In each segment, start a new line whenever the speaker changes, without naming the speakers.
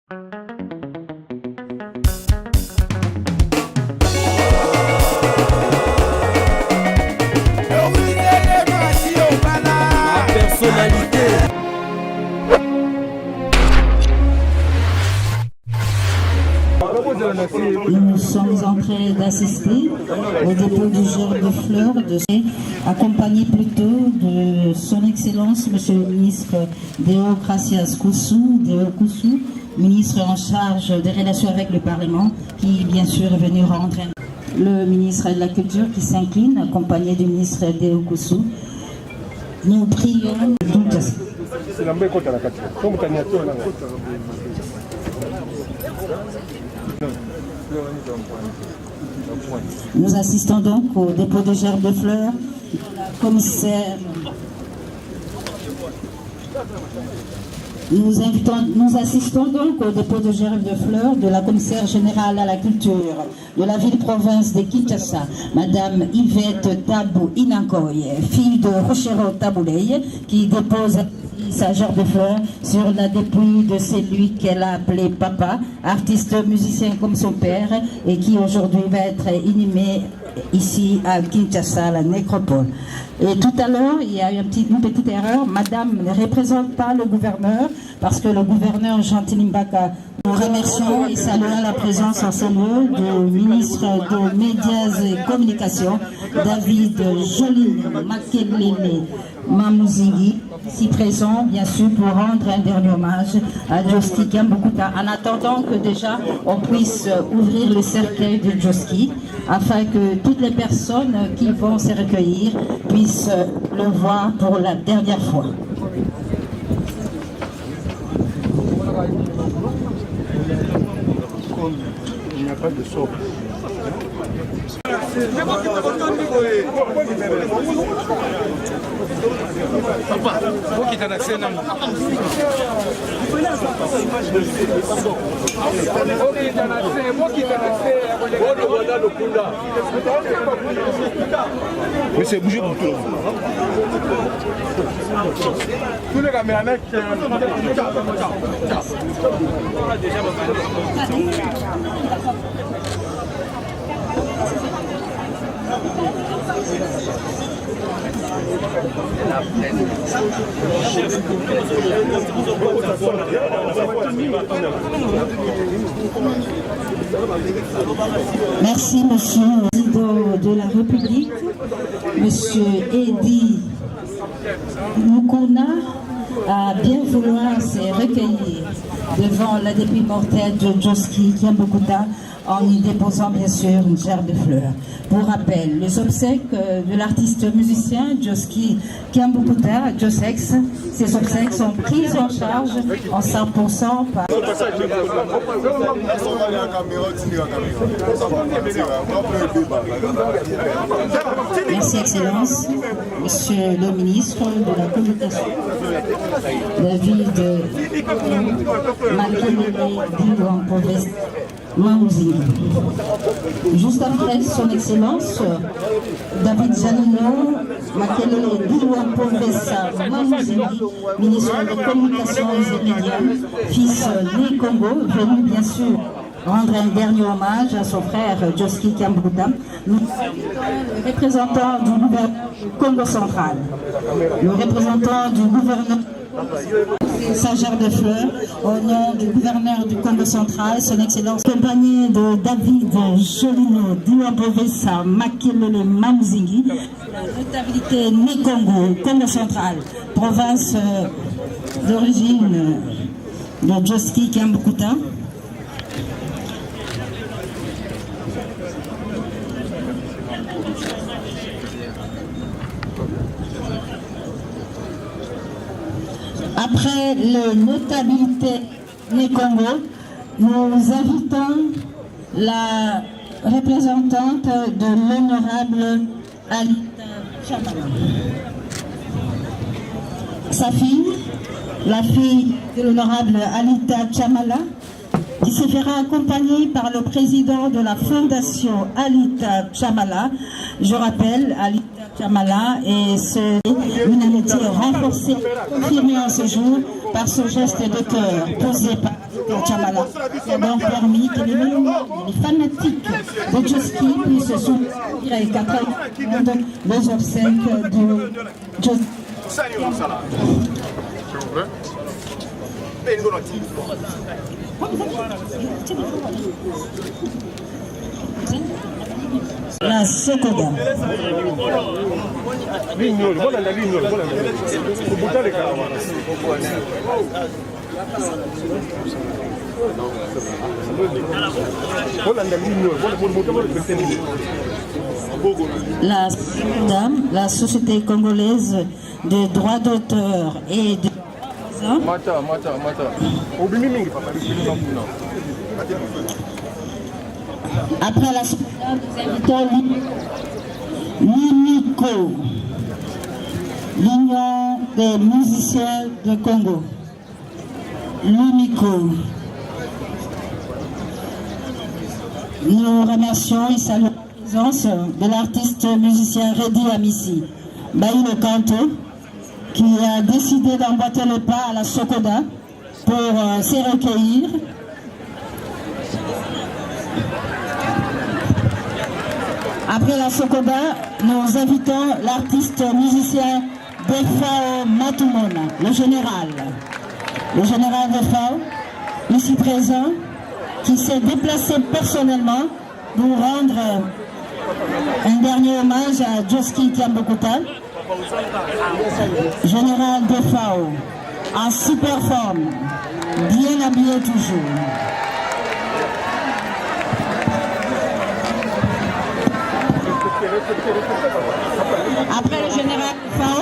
Nous sommes en train d'assister au dépôt du germe de fleurs, accompagné plutôt de son Excellence, Monsieur le ministre Deogracias Coussou, ministre en charge des relations avec le Parlement, qui bien sûr est venu rendre le ministre de la Culture qui s'incline, accompagné du ministre Deo Coussou. Nous prions toutes. Nous assistons donc au dépôt de germes de fleurs. Commissaire, nous assistons donc au dépôt de germes de fleurs de la commissaire générale à la culture de la ville-province de Kinshasa, Madame Yvette Tabou Inankoy, fille de Rochero Tabouley, qui dépose sa gerbe de fleurs sur la dépouille de celui qu'elle a appelé papa, artiste musicien comme son père, et qui aujourd'hui va être inhumé ici à Kinshasa, la nécropole. Et tout à l'heure, il y a eu une petite erreur. Madame ne représente pas le gouverneur, parce que le gouverneur Jean Tilimbaka, nous remercions et saluons la présence en ce lieu du ministre des Médias et Communications, David Joline Makelele Mamouzingi, ici présent, bien sûr, pour rendre un dernier hommage à Joski Kiambukuta, en attendant que déjà on puisse ouvrir le cercueil de Joski, afin que toutes les personnes qui vont se recueillir puissent le voir pour la dernière fois.
Il n'y a pas de sort. Papa, vous qui t'en accès non. Mais c'est bougé pour tout le monde. Tous les caméramans qui
Merci, Monsieur le Président de la République, Monsieur Edi Mukuna, à bien vouloir se recueillir devant la dépouille mortelle de Joski Kiambukuta en y déposant bien sûr une gerbe de fleurs. Pour rappel, les obsèques de l'artiste musicien Joski Kiambukuta, Josex, ces obsèques sont prises en charge en 100% par... Merci Excellence, Monsieur le ministre de la Communication, David Makelele Diouampovesa Mamouzingi. Juste après son Excellence, David Janino Makelele Diouampovesa Mamouzingi, ministre des Communications et Médias, fils né Congo, venu bien sûr rendre un dernier hommage à son frère Joski Kiambukuta. Nous le représentant du gouvernement du Congo central, le représentant du gouvernement sa gerbe de fleurs au nom du gouverneur du Congo central, son Excellence, accompagné de David Jolino Diouampovesa Makelele Mamouzingi, la notabilité né Congo, Congo central, province d'origine de Joski Kiambukuta. Après le notabilité né Congo, nous invitons la représentante de l'honorable Alita Chamala. Sa fille, la fille de l'honorable Alita Chamala, qui se fera accompagner par le président de la fondation Alita Chamala. Je rappelle, Alita Chamala et une amitié renforcée, confirmée en ce jour par ce geste de cœur posé par Kachamala, qui a donc permis que les millions, les fanatiques de Joski puissent soutenir et qu'après les obsèques de Joski. La Sokoda. La SOCODA, la Société congolaise de droits d'auteur et de... Après la SOCODA, nous invitons l'UNICO, l'Union des musiciens de Congo. L'UNICO. Nous remercions et saluons la présence de l'artiste musicien Redi Amissi, Baïlo Kanto, qui a décidé d'emboîter le pas à la SOCODA pour se recueillir. Après la SOCODA, nous invitons l'artiste musicien Defao Matumona, le général Defao, ici présent, qui s'est déplacé personnellement pour rendre un dernier hommage à Joski Kiambokuta. Général Defao, en super forme, bien habillé toujours. Après le général Defao,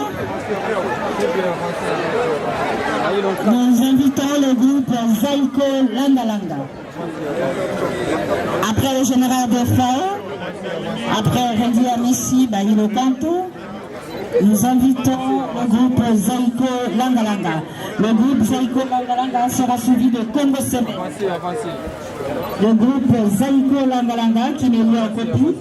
nous invitons le groupe Zaiko Landalanga. Après le général Defao, après Redi Amissi Baïlo Kanto, nous invitons le groupe Zaiko Langalanga. Le groupe Zaiko Langalanga sera suivi de Congo Sebe. Le groupe Zaiko Langalanga, qui n'est lui en copie,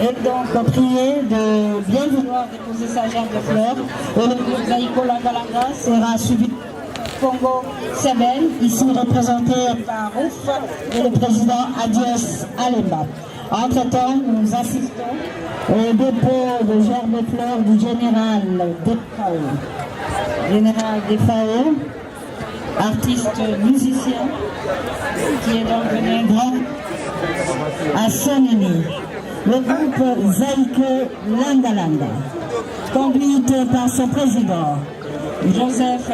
est donc prié de bien vouloir déposer sa gerbe de fleurs. Et le groupe Zaiko Langalanga sera suivi de Congo Seben, ici représenté par Ouf et le président Adios Alemba. Entre-temps, nous assistons au dépôt de gerbes de fleurs du général Defao. Général Defao, artiste musicien, qui est donc venu grand à Sonini. Le groupe Zaiko Langalanga, conduite par son président, Joseph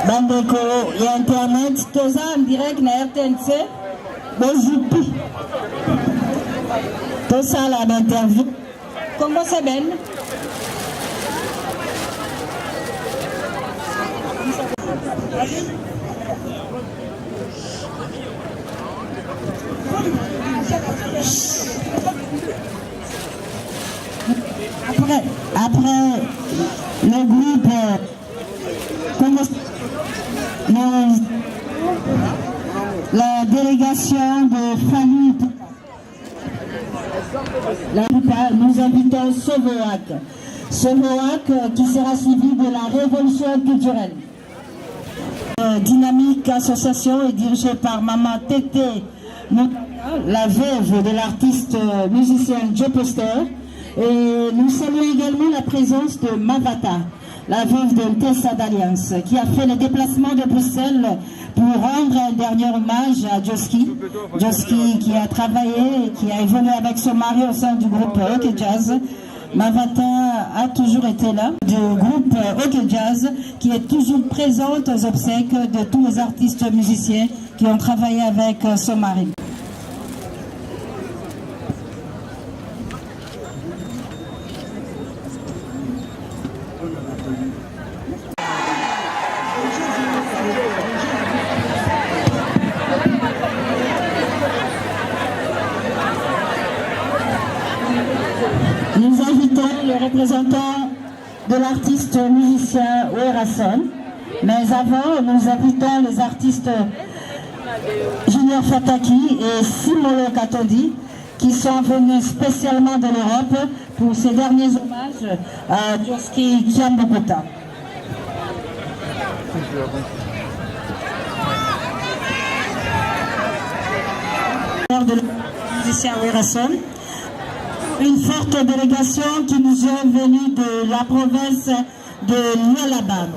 Bandeko et Internet, Toza en direct na RTNC, Bozupi. Tout ça là d'interview. Congo Seben. Après le groupe Congo, la délégation de famille. Nous invitons Sovoak qui sera suivi de la révolution culturelle. Dynamique association est dirigée par Maman Tété, la veuve de l'artiste musicien Joe Poster. Et nous saluons également la présence de Mavata, la veuve de Tessa d'Alliance, qui a fait le déplacement de Bruxelles pour rendre un dernier hommage à Joski. Joski qui a travaillé et qui a évolué avec son mari au sein du groupe OK Jazz. Mavata a toujours été là, du groupe OK Jazz, qui est toujours présente aux obsèques de tous les artistes musiciens qui ont travaillé avec son mari. Nous invitons le représentant de l'artiste musicien Werason, mais avant, nous invitons les artistes Junior Fataki et Simolo Katondi, qui sont venus spécialement de l'Europe pour ces derniers hommages à Joski Kiambokuta. musiciens Werason. Une forte délégation qui nous est venue de la province de l'Alabama.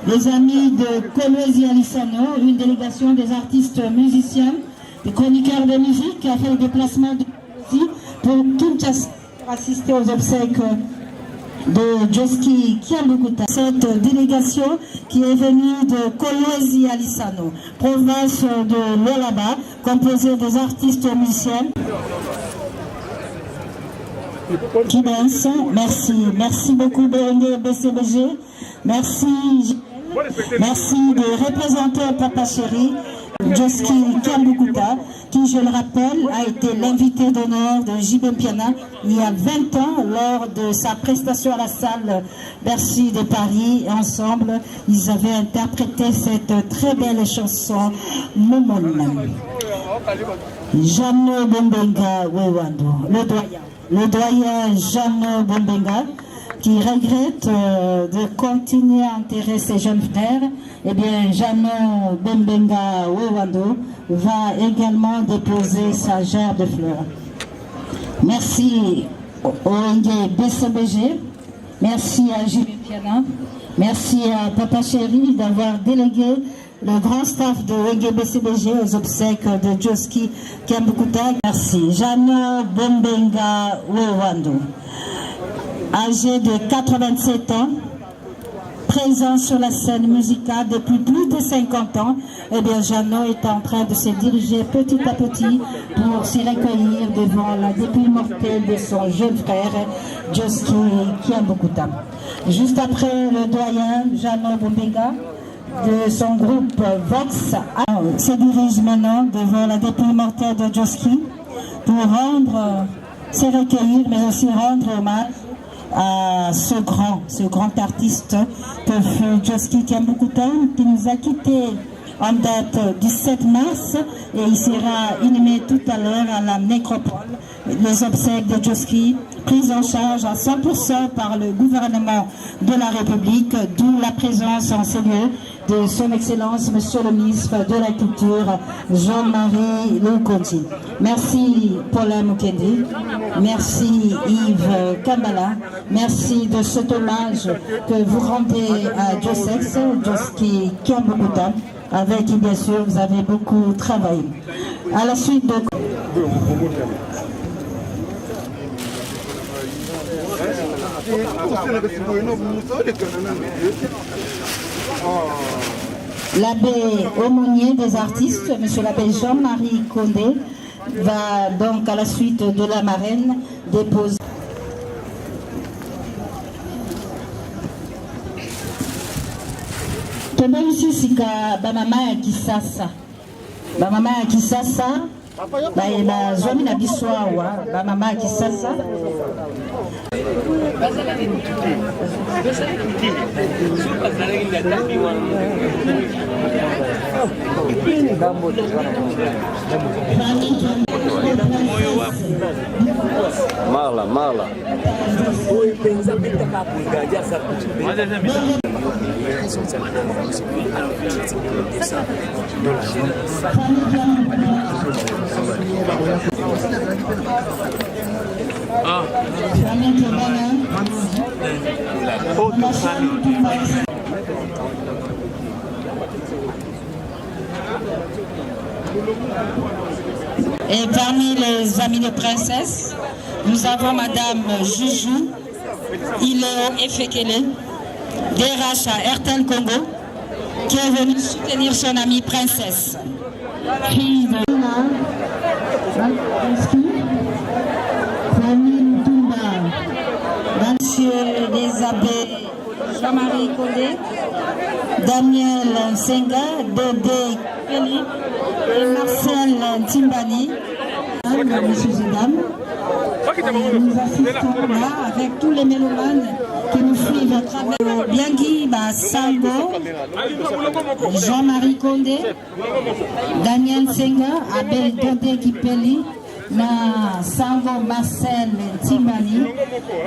Les amis de Kolwezi Alisano, une délégation des artistes musiciens, des chroniqueurs de musique qui a fait le déplacement de Kolwezi pour Kinshasa pour assister aux obsèques de Joski Kiambukuta. Cette délégation qui est venue de Kolwezi Alisano, province de l'Alabama, composée des artistes musiciens qui dansent. Merci beaucoup BNG BCBG, merci de représenter Papa Chéri, Joski Kiambukuta, qui, je le rappelle, a été l'invité d'honneur de J.B. Mpiana il y a 20 ans lors de sa prestation à la salle Bercy de Paris. Et ensemble, ils avaient interprété cette très belle chanson Momon. Jeannot Bombenga Wewando, le doyen Jeannot Bombenga, qui regrette de continuer à enterrer ses jeunes frères. Eh bien, Jeannot Bombenga Wewando va également déposer sa gerbe de fleurs. Merci au ONG BCBG, merci à J.B. Mpiana, merci à Papa Chéri d'avoir délégué le grand staff de ONG BCBG aux obsèques de Joski Kiambukuta. Merci. Jeannot Bombenga Wewando, âgé de 87 ans, présent sur la scène musicale depuis plus de 50 ans, eh bien Jeannot est en train de se diriger petit à petit pour se recueillir devant la dépouille mortelle de son jeune frère Joski Kiambukuta. Juste après le doyen Jeannot Bombenga de son groupe Vox se dirige maintenant devant la dépouille mortelle de Joski pour se recueillir, mais aussi rendre hommage à ce grand artiste que fut Joski Kiambukuta, qui nous a quittés en date du 7 mars, et il sera inhumé tout à l'heure à la nécropole. Les obsèques de Joski prises en charge à 100% par le gouvernement de la République, d'où la présence en ces lieux de son Excellence Monsieur le ministre de la Culture Jean-Marie Lukonji. Merci Paula Mukedi, merci Yves Kambala, merci de cet hommage que vous rendez à Jossex, Joski Kiambukuta, avec qui bien sûr vous avez beaucoup travaillé. À la suite de... L'abbé aumônier des artistes, monsieur l'abbé Jean-Marie Condé, va donc à la suite de la marraine déposer. Tombe ici sika bamama ya Kisasa. Bamama ya Kisasa ba zomi na biso awa bamama ya Kisasa.
Marla.
Et parmi les amis de princesse, nous avons Madame Juju Ileo Efekele, DRH à Airtel Congo, qui est venue soutenir son amie princesse. Fille de famille Ntumba, Monsieur les abbés Jean-Marie Condé, Daniel Senga, Dédé Kelly et Marcel Timbani, messieurs et dames. Nous assistons là avec tous les mélomanes qui nous suivent à travers Biangui Sango, Jean-Marie Condé, Daniel Senga, Abel Dodé Kipeli, na Sango Marcel Timbani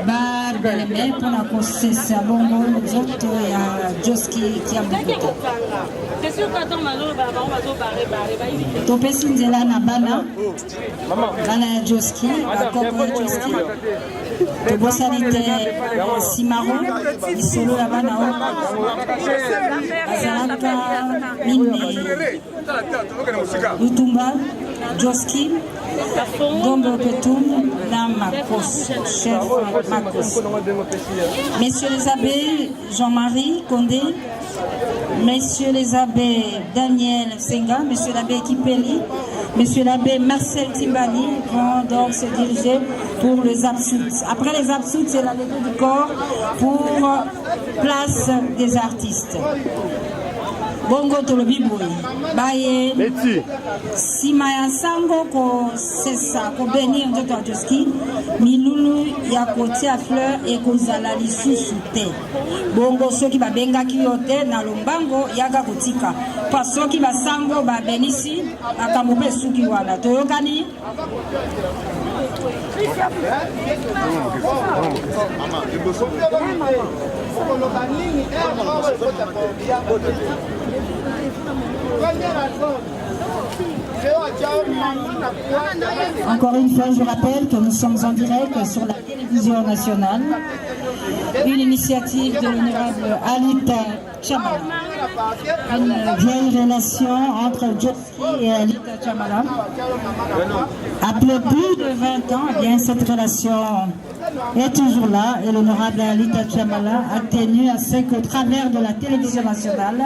ba beleme pour la concession bongo zoto ya Joski Kiambukuta topesi nzela na bana ya Joski bakoko ya Joski tobosalite simaro isolo ya bana oyo azalaka mine Lutumba Joski Dombo Petum na Makos, chef Makos. Messieurs les abbés Jean-Marie Condé, messieurs les abbés Daniel Senga, monsieur l'abbé Kipeli, monsieur l'abbé Marcel Timbani vont donc se diriger pour les absoutes. Après les absoutes, c'est la levée du corps pour place des artistes. Bongo tolobi boy baye sima ya sango ko sesa ko benir ndoto ya Joski milulu ya kotia fleur e kozala lisusu te bongo soki babengaki yo te na lombango yaka kotika pa soki basango babenisi akambo mpe suki wana toyokani Encore une fois, je rappelle que nous sommes en direct sur la télévision nationale. Une initiative de l'honorable Alita Chamala. Une vieille relation entre Joski et Alita Chamala. Après plus de 20 ans, eh bien, cette relation est toujours là et l'honorable Alita Chamala a tenu à ce qu'au travers de la télévision nationale,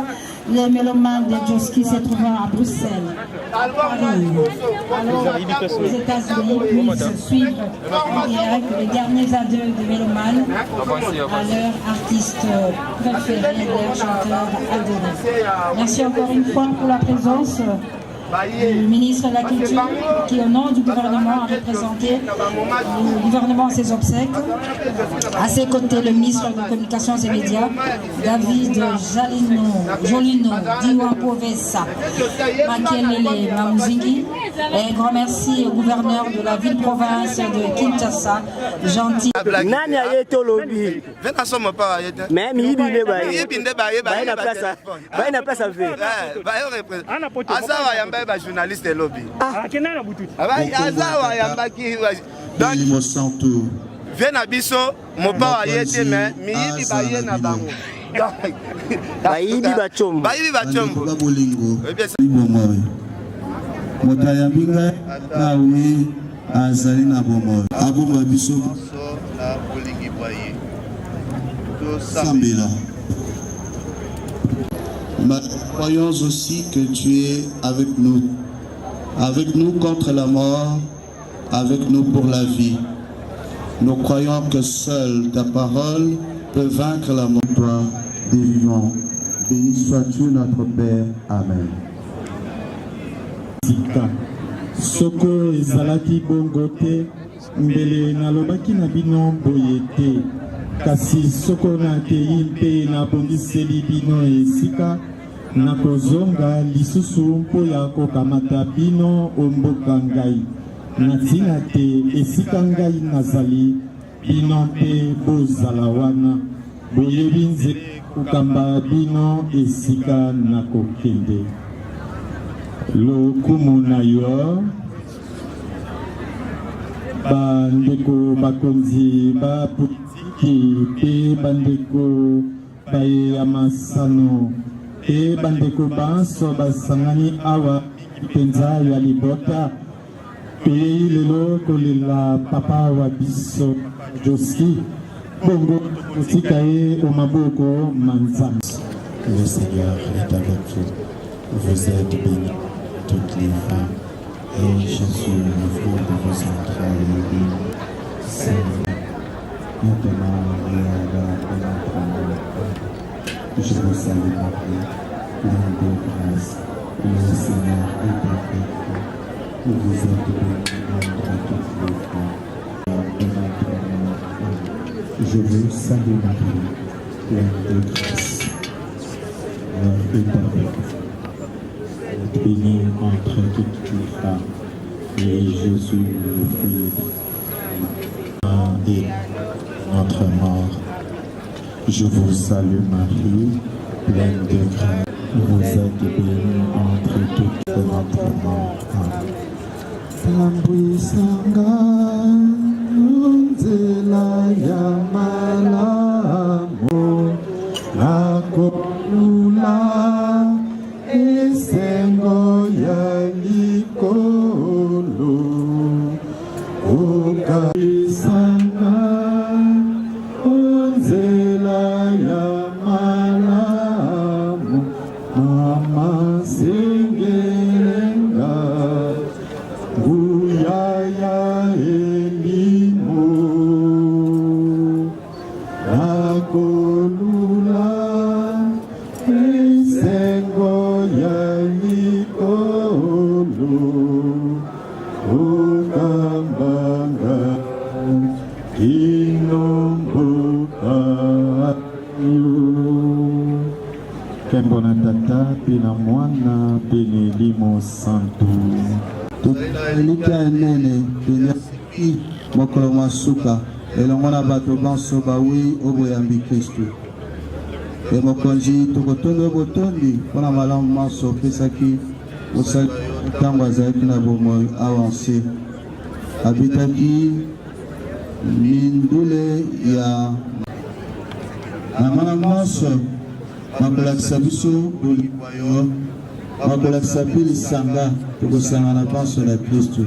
les mélomanes de Joski se trouvant à Bruxelles, Paris, aux États-Unis puissent suivre en direct les derniers adieux des mélomanes à leur artiste préféré, leur chanteur adoré. Merci encore une fois pour la présence du ministre de la Culture qui, au nom du gouvernement, a représenté le gouvernement à ses obsèques. À ses côtés, le ministre de la Communications et Médias, David Jolino, Diwa Povesa, Makelele Mamuzingi. Et un grand merci au gouverneur de la ville-province de Kinshasa, Gentil.
Nani a été au lobby? Même il a place à faire.
Journaliste et lobby. Viens à Bisso, mon père a été, mais il va na bango.
Baïdi Bachombo.
Baïdi Bachombo.
Motayambinga na oui azalina bomo. Abomba Bisso
na bolingi boye.
Sambela. Croyons aussi que tu es avec nous contre la mort, avec nous pour la vie. Nous croyons que seule ta parole peut vaincre la mort. Toi, des vivants, béni sois-tu notre Père. Amen.
Soko ezalaki bongote mbele nalobaki na bino boyete kasi soko na kei mpe na bondiseli bino esika na kozonga lisusu mpo ya kokamata bino omboka ngai na ntina te esika ngai nazali bino mpe bozala wana boyebi nzela kokamba bino esika na kokende lokumu na yo bandeko bakonzi bapolitiki mpe bandeko baye ya masano e bandeko banso basangani awa mpenza ya libota toyei lelo kolela papa wa biso Joski bongo kotika ye o maboko manzambe.
Le Seigneur est avec vous. Vous êtes bénie toutes les femmes et Jésus, le fruit de vos entrailles, est béni. Sainte maintenant et à l'heure de notre mort. Je vous salue Marie, pleine de grâce, le Seigneur est avec vous. Vous êtes bénie entre toutes les femmes et de notre mort. Je vous salue Marie, pleine de grâce. Est avec vous. Vous êtes bénie entre toutes les femmes et Jésus, le fruit et notre mort. Je vous salue Marie, pleine de grâce. Vous êtes bénie entre toutes les notre mort. Tambwisanga nzela ya malamu nakolula esengo ya likolo ukabisanga nzela ya malamu mama singelenga Guyaya elimo nakolula esengo ya likolo ukambanga inomboka Kembo na tata pina mwana pene limo santo
elika enene pene mokolo masuka elongo na bato banso bawi oboyambi Kristu mokonzi tokotondi obotondi mpona malamu manso opesaki osali ntango azalaki na bomoi avanse abitaki mindule ya na malamu manso makolakisa biso bolikwa yo makolakisa mpe lisanga tokosangana banso na Kristu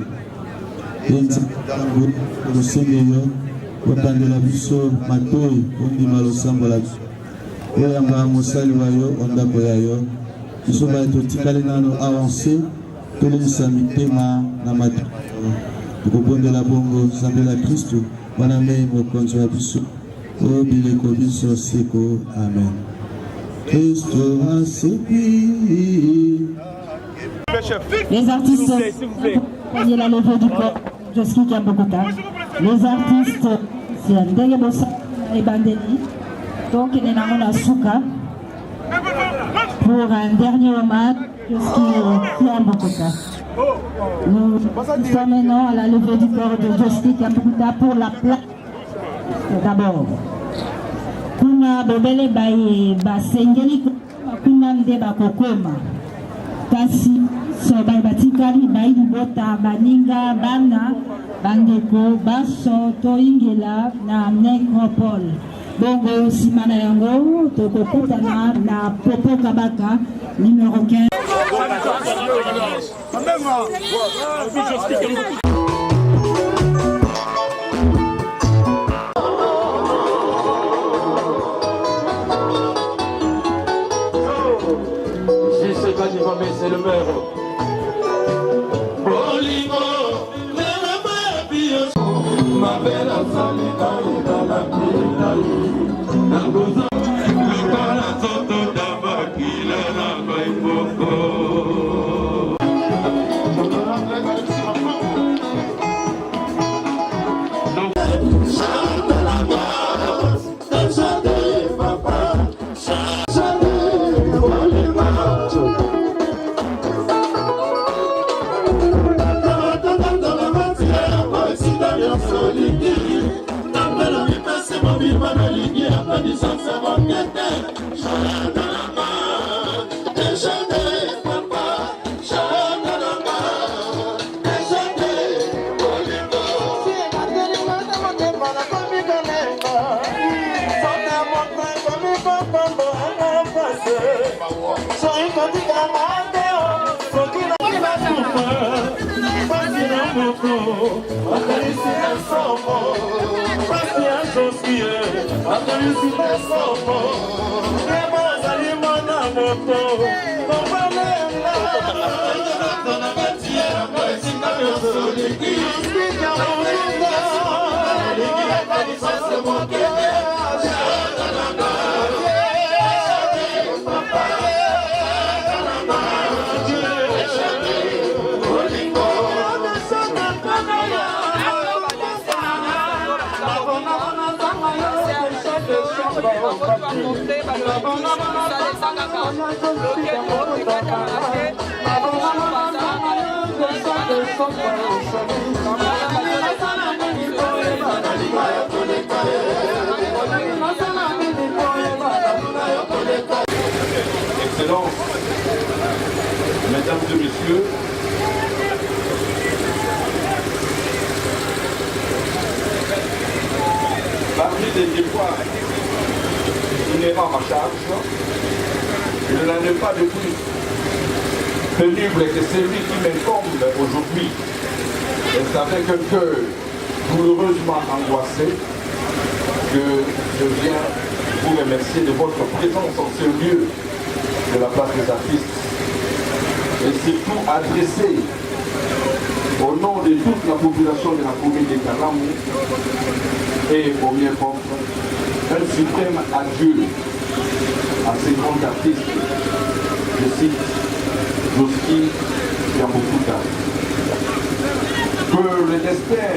entango tokosenga yo kotandela biso matoi ondima losambola biso oyamba mosali wa yo ondako ya yo biso baye totikali nano avanse tolemisa mitema na matoi tokobondela bongo nzambe la Kristu wana mei mokonzi wa biso oyo bileko biso siko amen. Kristo asifiwe.
Les artistes, voyez la levée du corps, Joski Kiambokota. Les artistes, c'est Ndege Bossa et Bandeli. Donc, il est dans la souka pour un dernier hommage, Joski Kiambokota. Nous sommes maintenant à la levée du corps de Joski Kiambokota pour la plaque. D'abord, kuna bobele baye basengeli kuna nde bakokoma. Kasi so bai batikali bai libota baninga bana bandeko baso toingela na necropole bongo simana yango tokokutana na Popo Kabaka numéro 15.
C'est le maire. Ma belle salida dans la
Thank you.
Excellences, Mesdames et Messieurs, parmi les devoirs inhérents à ma charge, je n'en ai pas de plus pénible que celui qui m'incombe aujourd'hui. Et c'est avec un cœur douloureusement angoissé que je viens vous remercier de votre présence en ce lieu de la place des artistes et surtout adresser au nom de toute la population de la commune de Kalamou et au mien propre un suprême adieu à ces grands artistes, je cite Joski Yambokuta. Que le destin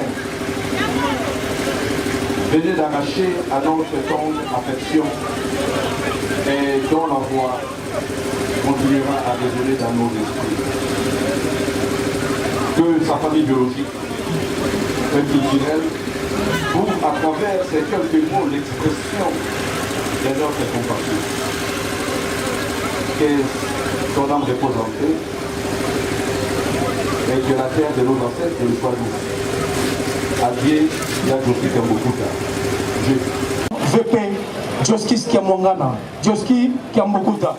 venait d'arracher à notre tendre affection et dont la voix continuera à résonner dans nos esprits. Que sa famille biologique et culturelle ouvre à travers ces quelques mots l'expression de notre compassion. Que son âme repose en paix et que la terre de nos ancêtres le soit douce. Adieu, Yajoski Kambokuta.
VP, Joski Kiamongana, Joski Kiambokuta.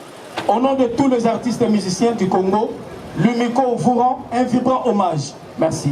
Au nom de tous les artistes et musiciens du Congo, l'UMICO vous rend un vibrant hommage. Merci.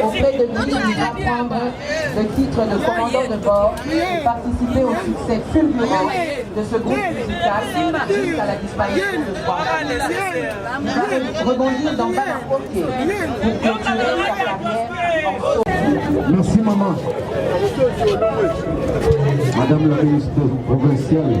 Auprès de lui, il va prendre le titre de commandant de bord et participer au succès fulgurant de ce groupe musical jusqu'à la disparition de Swan. Il va rebondir dans Bala Hockey pour continuer sa carrière en solo.
Merci maman. Madame la ministre provinciale.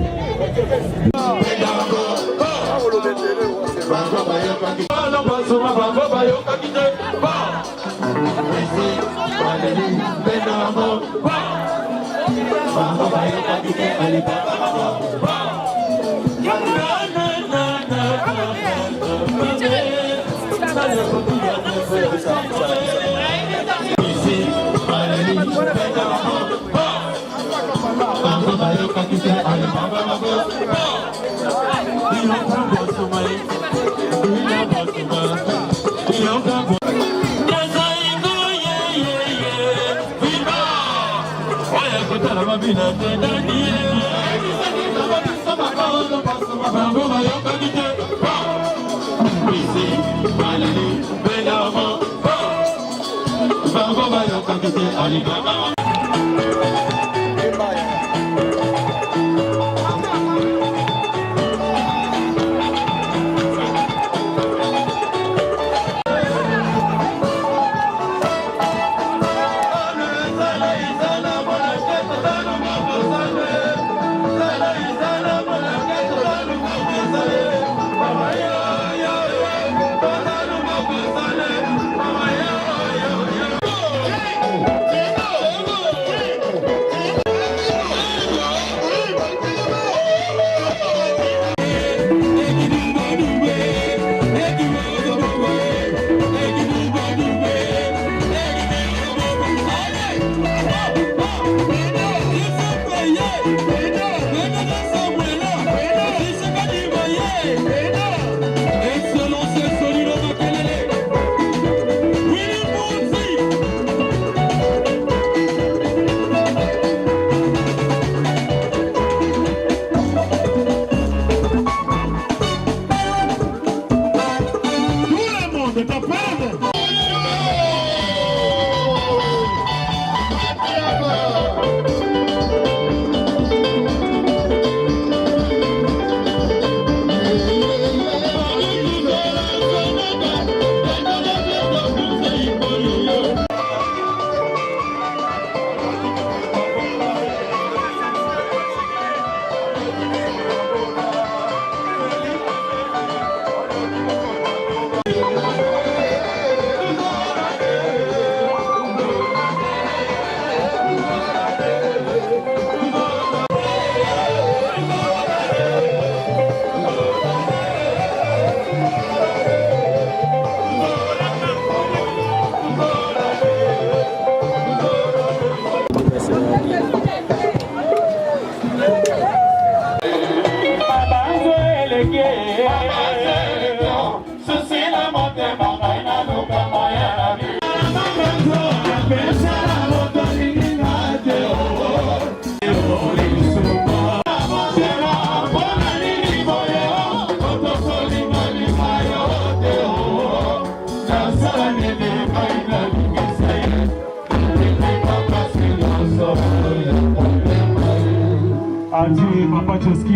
Adieu Papa Joski.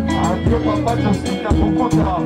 Adieu Papa Joski Kapokota.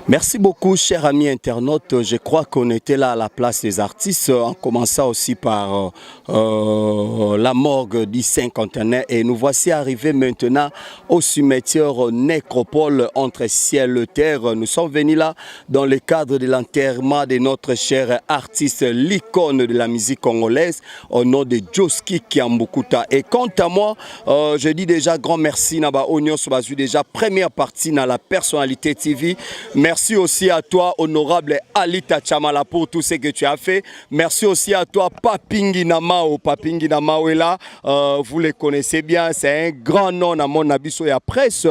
Merci beaucoup, chers amis internautes. Je crois qu'on était là à la place des artistes, en commençant aussi par la morgue du cinquantenaire. Et nous voici arrivés maintenant au cimetière Nécropole entre ciel et terre. Nous sommes venus là dans le cadre de l'enterrement de notre cher artiste, l'icône de la musique congolaise, au nom de Joski Kiambukuta. Et quant à moi, je dis déjà grand merci Naba Onion Sobazu, déjà première partie dans la personnalité TV. Merci aussi à toi, honorable Alita Chamala, pour tout ce que tu as fait. Merci aussi à toi, Papingi Namao. Papingi Namao est là, vous le connaissez bien, c'est un grand nom à mon abisso et à presse.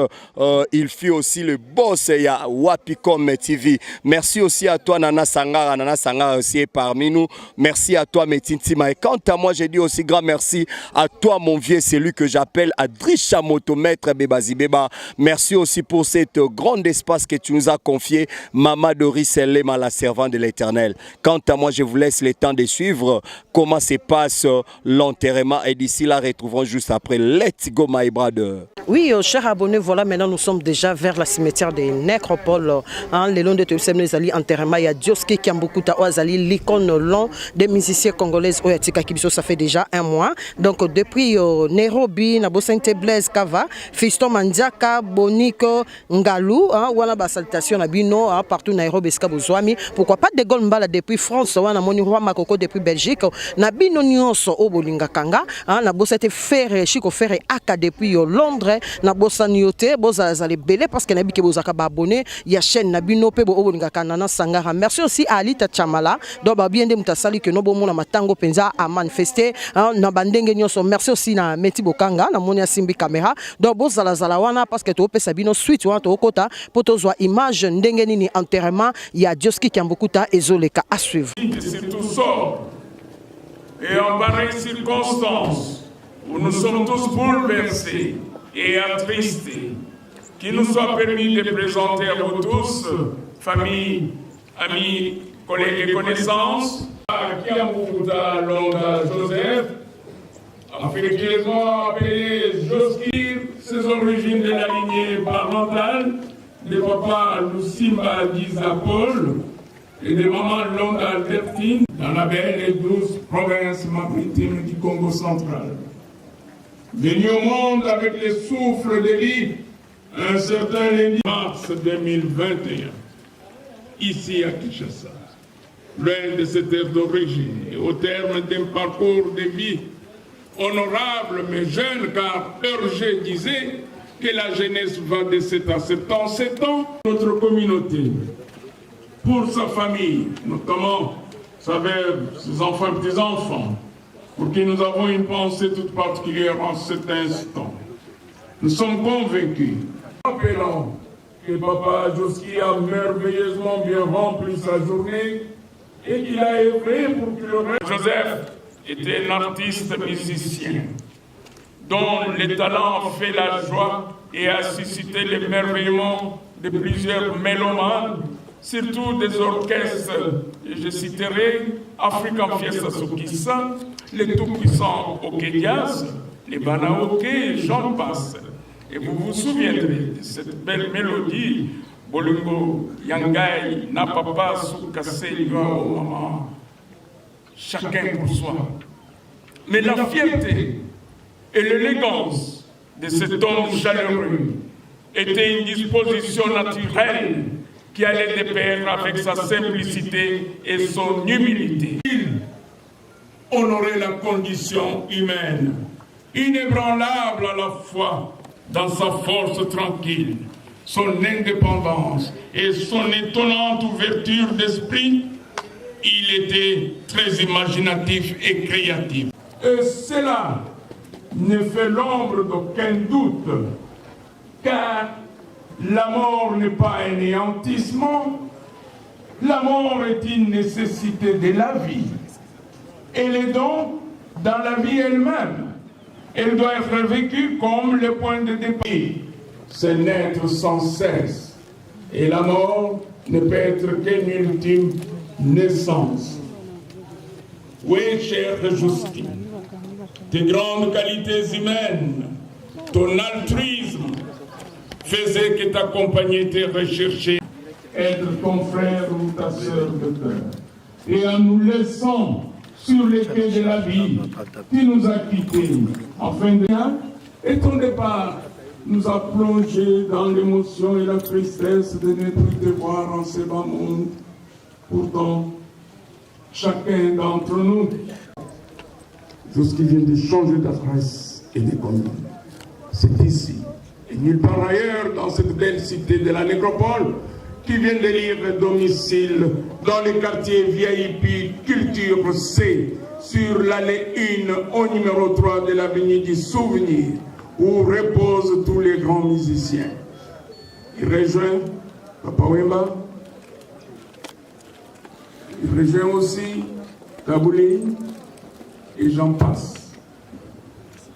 Il fut aussi le boss et à Wapicom TV. Merci aussi à toi, Nana Sangara. Nana Sangara aussi est parmi nous. Merci à toi, Metintima. Et quant à moi, j'ai dit aussi grand merci à toi, mon vieux, celui que j'appelle Adrisha Motomètre Bebazi Beba. Merci aussi pour cet grand espace que tu nous as confié. Mama Doris Elema, la servante de l'Éternel. Quant à moi, je vous laisse le temps de suivre comment se passe l'enterrement. Et d'ici là, retrouvons juste après. Let's go, my brother.
Oui, chers abonnés, voilà, maintenant nous sommes déjà vers la cimetière des Nécropoles. Le long de tous les alliés enterrement, il y a Joski Kiambukuta Oazali, l'icône long des musiciens congolaises Oyatika Kibiso, ça fait déjà un mois. Donc depuis Nairobi, Nabosente Blaise Kava, Fiston Mandiaka, Boniko, Ngalou, voilà la salutation Nabino, partout Nairobi, Skabozwami. Pourquoi pas de Gaulle Mbala depuis France, wana moni roi Makoko depuis Belgique, Nabino Nyonso Obolinga Kanga, Nabosete Ferre, Chico Ferre Aka depuis Londres. Nabosa niote boza zale belé parce que nabi ke bozaka ba abonné ya chaîne nabino pe bo obolinga kanana sangara. Merci aussi à Alita Chamala do ba bien de mutasali que no bo mona matango penza a manifester na bandenge nyonso. Merci aussi na Meti Bokanga na moni simbi caméra do bozala zala wana parce que to pe sabino suite wana to kota poto zwa image ndenge nini enterrement ya Joski Kiambukuta ezoleka à suivre.
C'est tout sort et en pareille circonstance où nous sommes tous bouleversés et attristés, qu'il nous soit permis de présenter à vous tous, famille, amis, collègues et connaissances, à Kiambukuta Longa Joseph, affectueusement appelé Joski, ses origines de la lignée parentale, de papa Lusimba Giza Paul et de maman Longa Albertine, dans la belle et douce province maritime du Congo central. Venu au monde avec les souffles de vie, un certain lundi mars 2021, ici à Kinshasa, loin de cette terre d'origine et au terme d'un parcours de vie honorable mais jeune, car Hergé disait que la jeunesse va de 7 à 7 ans. 7 ans, notre communauté, pour sa famille, notamment ses enfants et petits-enfants, pour qui nous avons une pensée toute particulière en cet instant. Nous sommes convaincus, rappelons que Papa Joski a merveilleusement bien rempli sa journée et qu'il a œuvré pour que le reste. Joseph était un artiste musicien dont les talents ont fait la joie et a suscité l'émerveillement de plusieurs mélomanes, surtout des orchestres, et je citerai African Fiesta Sokissa, les tout-puissants Okedias, les Banaoke, et j'en passe. Et vous vous souviendrez de cette belle mélodie Bolingo, Yangai, na papa, Soukase, Liwa, maman. Chacun pour soi. Mais la fierté et l'élégance de cet homme chaleureux était une disposition naturelle qui allait de pair avec sa simplicité et son humilité. Il honorait la condition humaine, inébranlable à la fois dans sa force tranquille, son indépendance et son étonnante ouverture d'esprit. Il était très imaginatif et créatif. Et cela ne fait l'ombre d'aucun doute, car la mort n'est pas un anéantissement, la mort est une nécessité de la vie. Elle est donc dans la vie elle-même. Elle doit être vécue comme le point de départ. C'est naître sans cesse. Et la mort ne peut être qu'une ultime naissance. Oui, chère Justine, tes grandes qualités humaines, ton altruisme, faisait que t'accompagner tes recherchés, être ton frère ou ta sœur de cœur. Et en nous laissant sur les quais de la vie, tu nous as quittés. Enfin, et ton départ nous a plongés dans l'émotion et la tristesse de ne plus te voir en ce bas monde. Pourtant, chacun d'entre nous, jusqu'il vient de changer d'adresse et de commune. C'est ici, et nulle part ailleurs, dans cette belle cité de la nécropole, qui vient d'élire domicile dans le quartier VIP Culture C, sur l'allée 1 au numéro 3 de l'avenue du Souvenir, où reposent tous les grands musiciens. Il rejoint Papa Wemba, il rejoint aussi Taboulé, et j'en passe.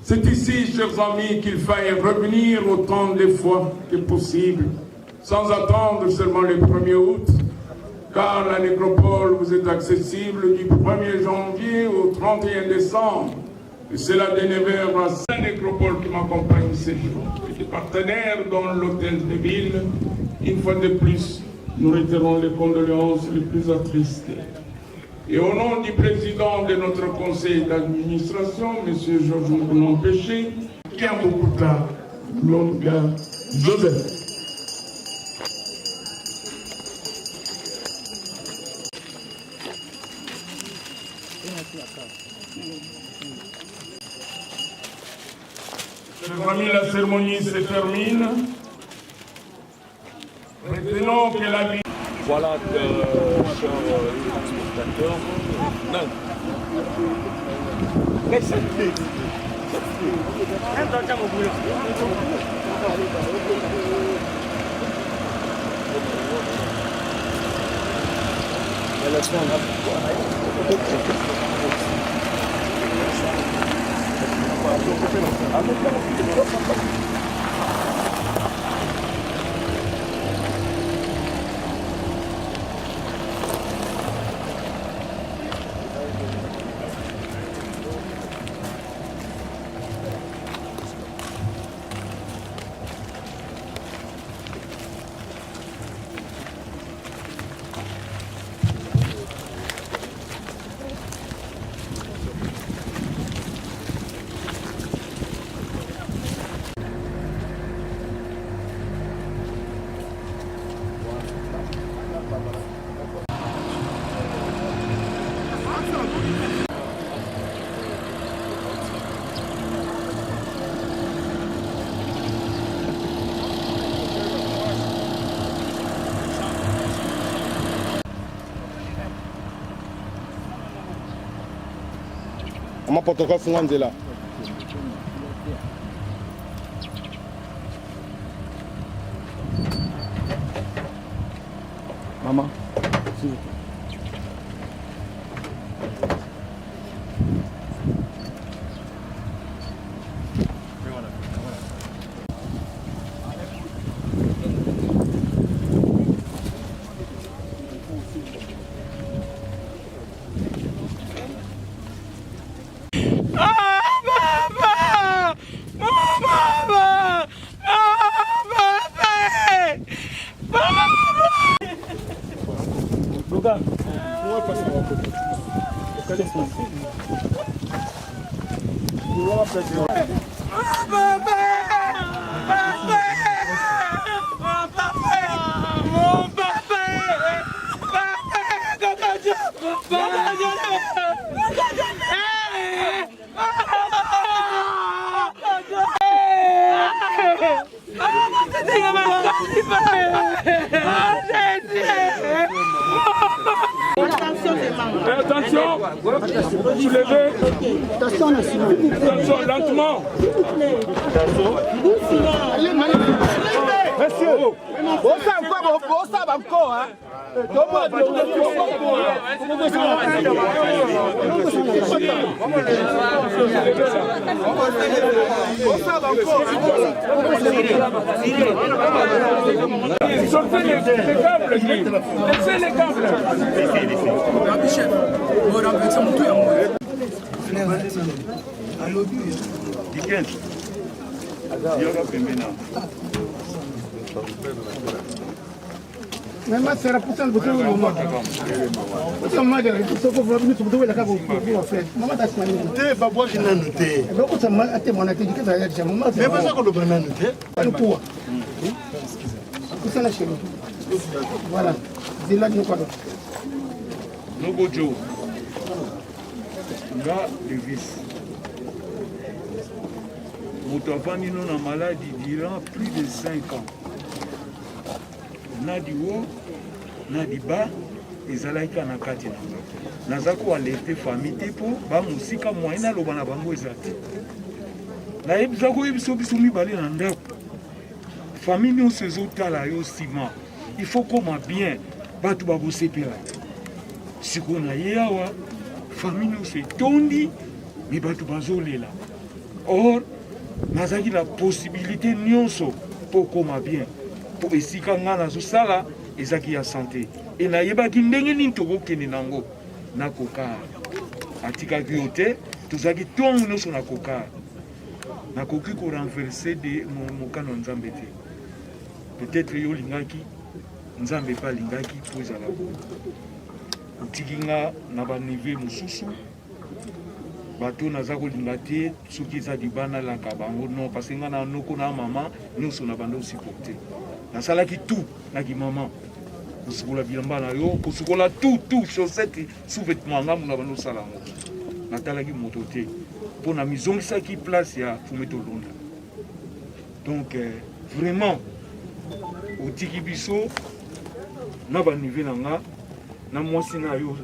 C'est ici, chers amis, qu'il faille revenir autant de fois que possible, sans attendre seulement le 1er août, car la nécropole vous est accessible du 1er janvier au 31 décembre. Et c'est la de 9h à la nécropole qui m'accompagne ces jours. Et des partenaires dans l'hôtel de ville, une fois de plus, nous retirons les condoléances les plus attristées. Et au nom du président de notre conseil d'administration, M. Georges Moukonan Péché, Kiambokuta Longa Joseph. Chers amis, la cérémonie se termine. Retenons que la vie...
Voilà, chers spectateurs. Non.
Amapotoka funga nzela. Maman, s'il vous plaît.
Mama! Attention, vous levez. Attention, lentement.
Monsieur, on s'en va encore, hein.
Sortez les câbles, laissez les câbles.
Même si c'est pour ça, vous avez le monde. Vous avez le monde. Vous avez le monde. Vous avez le monde. Vous avez
le maladie durant plus de 5 ans. Na di haut, na di bas, ezalaki na kati na nga. Naza ko alerte famille te po ba musika moyen na loba na bango ezati. Na yebisa ko yebiso biso mibale na ndako. Famille nyonso ezotala yo nsima. Il faut koma bien bato bakosepela. Sikoyo na ye awa famille nyonso etondi me bato bazolela. Or nazalaki na possibilité nyonso po koma bien. Pour esika nga nazosala ezaki ya santé e nayebaki ndenge nini tokokende nango na kokar atikaki yo te tozalaki ntongo nyonso na kokar nakoki korenverse de mokano ya nzambe te peut-être yo olingaki nzambe mpe alingaki mpo ezala otiki nga na banive mosusu bato naza kolinga te soki eza libana laka bango non parce nga na noko na mama nyonso na bando osupporte nasalaki tout naki mama kosukola bilamba na yo kosukola tout chaussette sous-vêtement nga muna bando osala yango natalaki moto te mpo na mizongisaki place ya fume tolonda donc vraiment otiki biso na banive na nga na mwasi na yo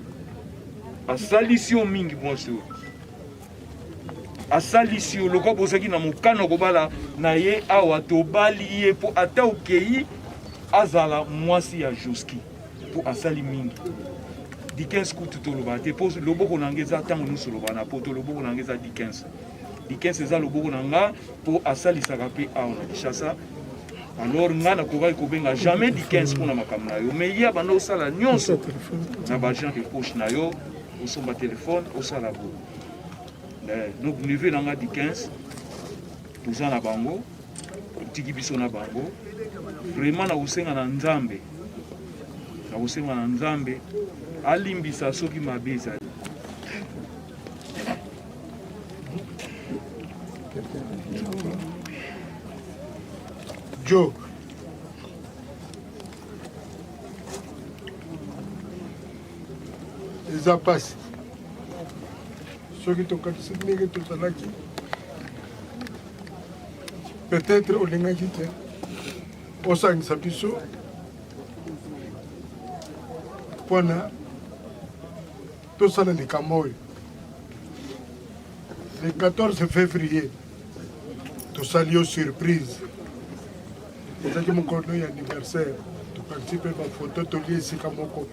asalisi yo mingi mwasi oyo asalisi yo lokwa bozaki na mokano kobala na ye awa tobali ye mpo ata okei azala mwasi ya Joski mpo asali mingi Dickens kutu toloba te mpo loboko na nga eza ntango nyonso loba na poto loboko na nga eza Dickens eza loboko na nga mpo asalisaka mpe awa na Kinshasa. Alors nga nakokaki kobenga jamais Dickens mpona makambo na yo mais ye abanda osala nyonso na baagent de poche na yo osomba telefone osala bo. Donc neveu nanga Dickens toza na bango tiki biso na bango vraiment na kosenga na nzambe alimbisa soki mabe ezali
Joe eza pasi soki tokatisi ndenge tozalaki peut-être olingaki te osangisa biso mpona tosala likambo oyo le 14 février tosali yo surprise ezalaki mokolo ya anniversaire toparticipe bafoto tolie esika moko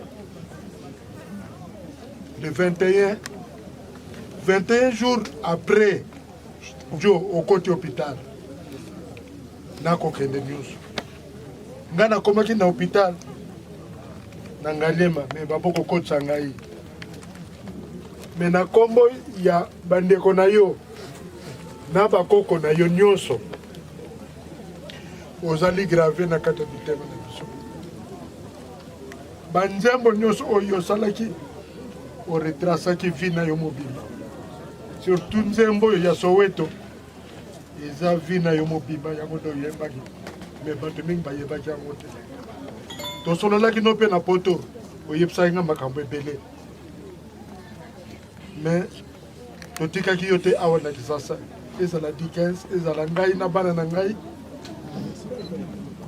le 21 jours après jo okoti hôpital nakokende nyonso nga nakomaki na hôpital na Ngalema me baboko kokotisa ngai me na kombo ya bandeko na yo na bakoko na yo nyonso ozali grave na kati ya mitema na biso banzembo nyonso oyo osalaki oretrasaki vi na yo mobimba surtout nzembo oyo ya Soweto eza vi na yo mobimba yango nde oyembaki me bato mingi bayebaki yango te tosololaki no mpe na poto oyebisaki nga makambo ebele me totikaki yo te awa na Kisasa ezala Dickens ezala ngai na bana na ngai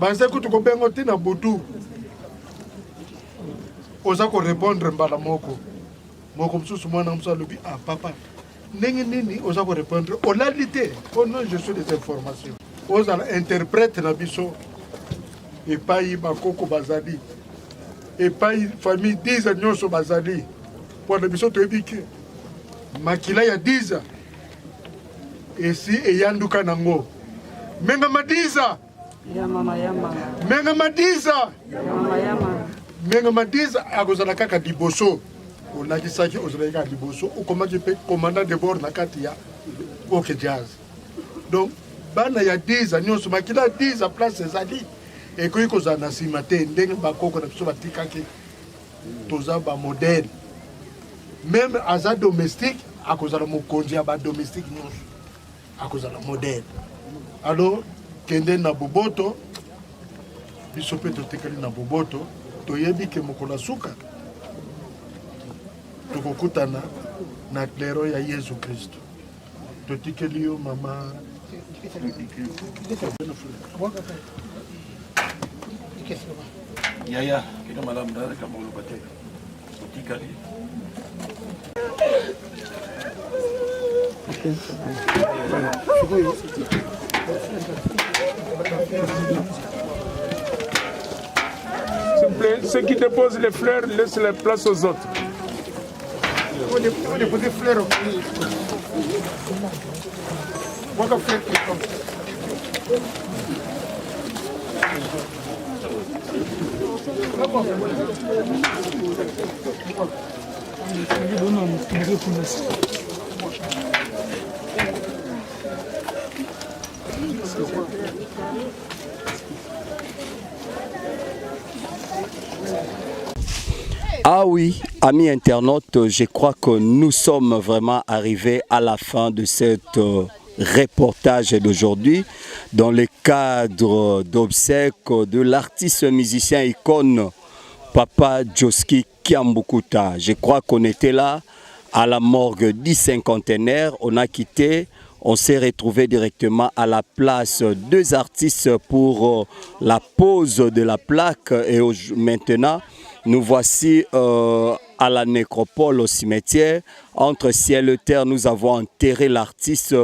banze kutu kobengo ntina butu oza korépondre mbala moko mosusu mwana mosusu alobi ah papa ndenge nini oza korépondre olali te oh non je suis des informations ozala interprète na biso epai bakoko bazali epai famille 10 nyonso bazali mpona biso toyebi ke makila ya 10 esi eyanduka nango menga madiza menga madiza menga madiza akozala kaka liboso olakisaki ozalaki kaka liboso okomaki mpe commandant de bord na kati ya oke jazz donc bana ya 10 nyonso makila ya 10 place ezali ekoki kozala na nsima te ndenge bakoko na biso batikaki toza bamodele meme aza domestique akozala mokonzi ya badomestique nyonso akozala modele alors kende na boboto biso mpe totekali na boboto toyebi ke mokolo suka tokokutana na klero ya Yesu Kristo totikeli yo mama
yaya kino malamu dala kama ulopate totikali
S'il vous plaît, ceux qui déposent les fleurs, laissent la place aux autres. On dépose des fleurs.
Ah oui, amis internautes, je crois que nous sommes vraiment arrivés à la fin de cette reportage d'aujourd'hui dans le cadre d'obsèques de l'artiste musicien icône Papa Josky Kiambukuta. Je crois qu'on était là à la morgue du cinquantenaire, on a quitté, on s'est retrouvé directement à la place deux artistes pour la pose de la plaque et maintenant nous voici à la nécropole au cimetière. Entre ciel et terre, nous avons enterré l'artiste.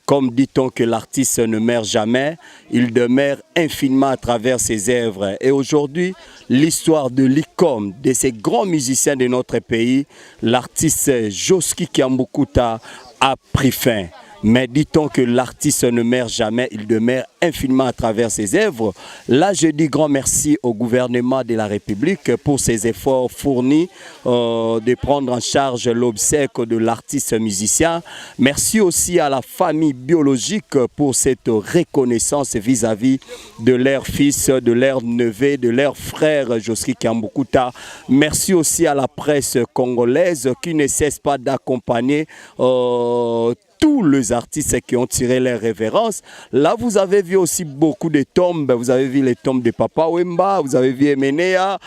Comme dit-on que l'artiste ne meurt jamais, il demeure infiniment à travers ses œuvres. Et aujourd'hui, l'histoire de l'icône, de ces grands musiciens de notre pays, l'artiste Josky Kiambukuta a pris fin. Mais dit-on que l'artiste ne meurt jamais, il demeure infiniment à travers ses œuvres. Là, je dis grand merci au gouvernement de la République pour ses efforts fournis de prendre en charge l'obsèque de l'artiste musicien. Merci aussi à la famille biologique pour cette reconnaissance vis-à-vis de leur fils, de leur neveu, de leur frère Josky Kiambukuta. Merci aussi à la presse congolaise qui ne cesse pas d'accompagner tous les artistes qui ont tiré les révérences. Là, vous avez vu aussi beaucoup de tombes. Vous avez vu les tombes de Papa Wemba, vous avez vu Emenea.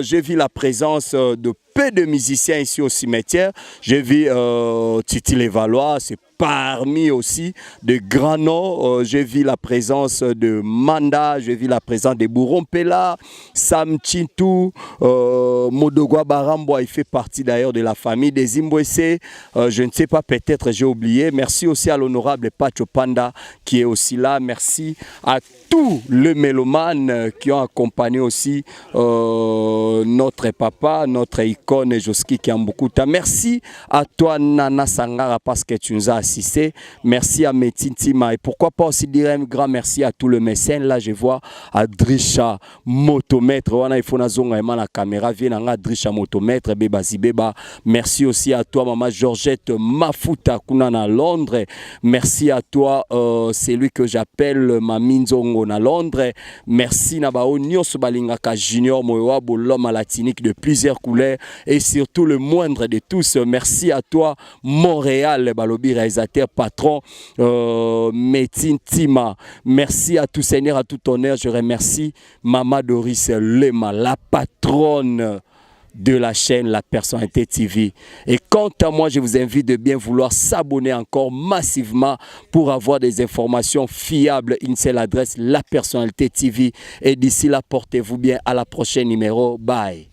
J'ai vu la présence de peu de musiciens ici au cimetière. J'ai vu Titi Levallois, c'est parmi aussi de grands noms. J'ai vu la présence de Manda, j'ai vu la présence de Bourrompela, Sam Chintou, Modogwa Baramboa, il fait partie d'ailleurs de la famille des Zimbwese. Je ne sais pas, peut-être j'ai oublié. Merci aussi à l'honorable Pacho Panda qui est aussi là. Merci à tous les mélomanes qui ont accompagné aussi notre papa, notre icône Josky Kiambukuta. Merci à toi Nana Sangara parce que tu nous as assisté. Merci à Metintima et pourquoi pas aussi dire un grand merci à tous les mécènes. Là je vois Adrisha Motomètre. Wana il faut nazonga la caméra vient nga Adrisha Motomètre beba zibeba. Merci aussi à toi maman Georgette Mafuta Kunana Londres. Merci à toi c'est lui que j'appelle Mami Nzongo na Londres. Merci Nabao Nyos Balingaka Junior Moewabo l'homme à latinique de plusieurs couleurs et surtout le moindre de tous. Merci à toi, Montréal, Balobi, réalisateur, patron, Métine Tima. Merci à tout Seigneur, à tout honneur. Je remercie Maman Doris Lema, la patronne de la chaîne La Personnalité TV. Et quant à moi, je vous invite de bien vouloir s'abonner encore massivement pour avoir des informations fiables. Une seule adresse, La Personnalité TV. Et d'ici là, portez-vous bien. À la prochaine numéro. Bye.